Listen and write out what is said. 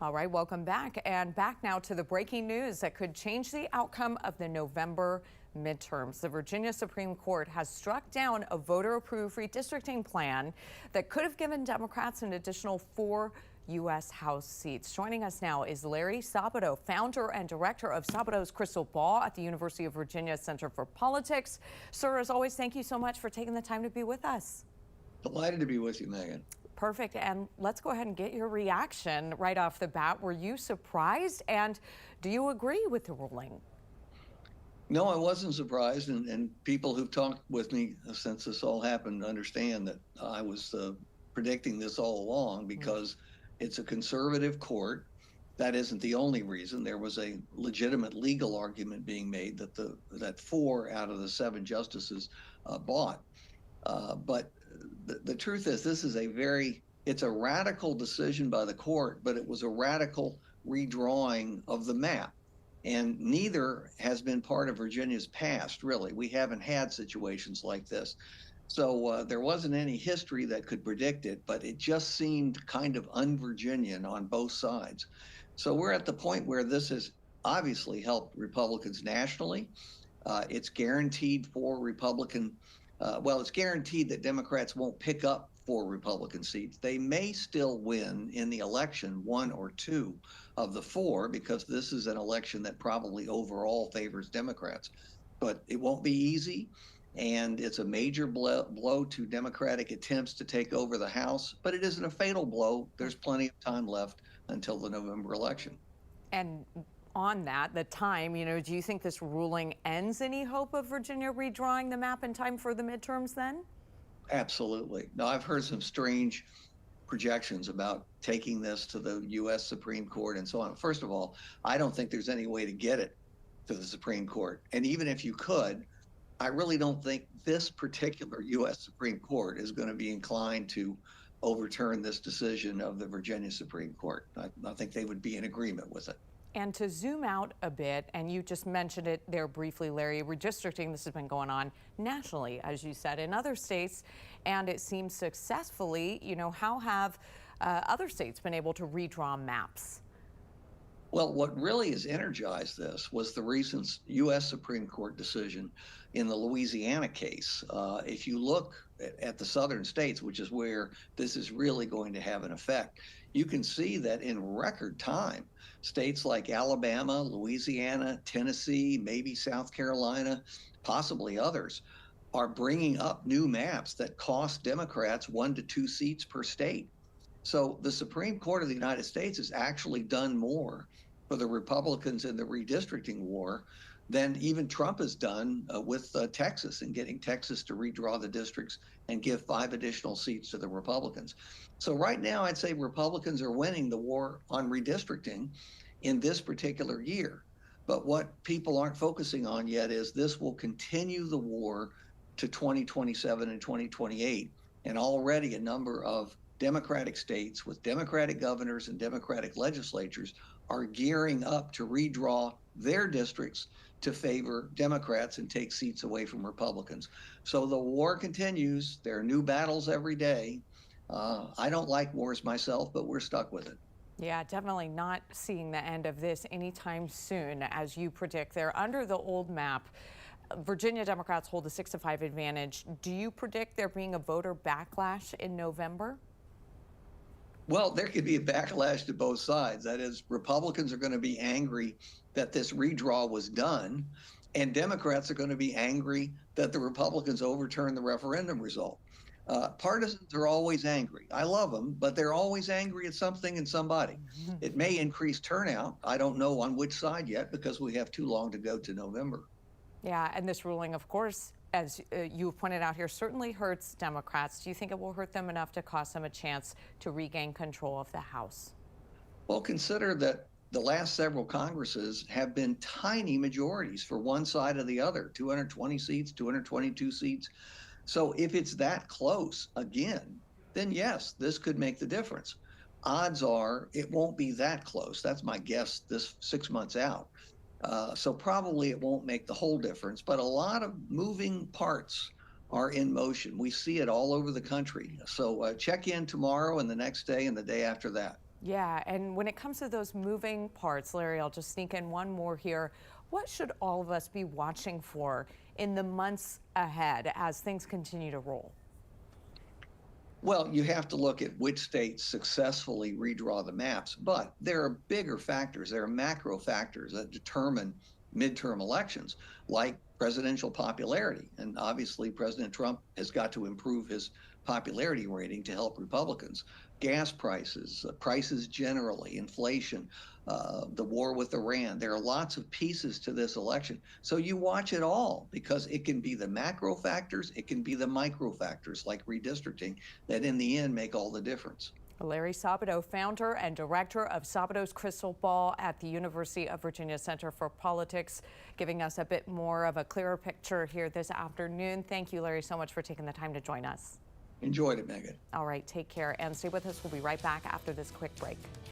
All right, welcome back. And back now to the breaking news that could change the outcome of the November midterms. The Virginia Supreme Court has struck down a voter-approved redistricting plan that could have given Democrats an additional 4 U.S. House seats. Joining us now is Larry Sabato, founder and director of Sabato's Crystal Ball at the University of Virginia Center for Politics. Sir, as always, thank you so much for taking the time to be with us. Delighted to be with you, Megan. Perfect. And let's go ahead and get your reaction right off the bat. Were you surprised? And do you agree with the ruling? No, I wasn't surprised. And people who've talked with me since this all happened understand that I was predicting this all along because it's a conservative court. That isn't the only reason. There was a legitimate legal argument being made that 4 out of the 7 justices bought. But the truth is, this is it's a radical decision by the court, but it was a radical redrawing of the map. And neither has been part of Virginia's past, really. We haven't had situations like this. So there wasn't any history that could predict it, but it just seemed kind of un-Virginian on both sides. So we're at the point where this has obviously helped Republicans nationally. It's guaranteed for it's guaranteed that Democrats won't pick up 4 Republican seats. They may still win in the election 1 or 2 of the 4 because this is an election that probably overall favors Democrats. But it won't be easy, and it's a major blow to Democratic attempts to take over the House, but it isn't a fatal blow. There's plenty of time left until the November election. And on that, the time, do you think this ruling ends any hope of Virginia redrawing the map in time for the midterms then? Absolutely. No, I've heard some strange projections about taking this to the U.S. Supreme Court and so on. First of all, I don't think there's any way to get it to the Supreme Court. And even if you could, I really don't think this particular U.S. Supreme Court is going to be inclined to overturn this decision of the Virginia Supreme Court. I think they would be in agreement with it. And to zoom out a bit, and you just mentioned it there briefly, Larry, redistricting, this has been going on nationally, as you said, in other states, and it seems successfully. How have other states been able to redraw maps? Well, what really has energized this was the recent U.S. Supreme Court decision in the Louisiana case. If you look at the southern states, which is where this is really going to have an effect, you can see that in record time, states like Alabama, Louisiana, Tennessee, maybe South Carolina, possibly others, are bringing up new maps that cost Democrats 1 to 2 seats per state. So the Supreme Court of the United States has actually done more for the Republicans in the redistricting war than even Trump has done with Texas and getting Texas to redraw the districts and give 5 additional seats to the Republicans. So right now, I'd say Republicans are winning the war on redistricting in this particular year. But what people aren't focusing on yet is this will continue the war to 2027 and 2028. And already a number of Democratic states with Democratic governors and Democratic legislatures are gearing up to redraw their districts to favor Democrats and take seats away from Republicans. So the war continues. There are new battles every day. I don't like wars myself, but we're stuck with it. Yeah, definitely not seeing the end of this anytime soon, as you predict. They're under the old map. Virginia Democrats hold a 6-5 advantage. Do you predict there being a voter backlash in November? Well, there could be a backlash to both sides. That is, Republicans are going to be angry that this redraw was done, and Democrats are going to be angry that the Republicans overturned the referendum result. Partisans are always angry. I love them, but they're always angry at something and somebody. It may increase turnout. I don't know on which side yet because we have too long to go to November. Yeah, and this ruling, of course, as you've pointed out here, certainly hurts Democrats. Do you think it will hurt them enough to cost them a chance to regain control of the House? Well, consider that the last several Congresses have been tiny majorities for one side or the other, 220 seats, 222 seats. So if it's that close again, then yes, this could make the difference. Odds are it won't be that close. That's my guess this 6 months out. So probably it won't make the whole difference, but a lot of moving parts are in motion. We see it all over the country. So check in tomorrow and the next day and the day after that. Yeah, and when it comes to those moving parts, Larry, I'll just sneak in one more here. What should all of us be watching for in the months ahead as things continue to roll? Well, you have to look at which states successfully redraw the maps, but there are bigger factors, there are macro factors that determine midterm elections, like presidential popularity. And obviously, President Trump has got to improve his popularity rating to help Republicans. Gas prices, prices generally, inflation, the war with Iran. There are lots of pieces to this election. So you watch it all because it can be the macro factors, it can be the micro factors like redistricting that in the end make all the difference. Larry Sabato, founder and director of Sabato's Crystal Ball at the University of Virginia Center for Politics, giving us a bit more of a clearer picture here this afternoon. Thank you, Larry, so much for taking the time to join us. Enjoyed it, Megan. All right, take care and stay with us. We'll be right back after this quick break.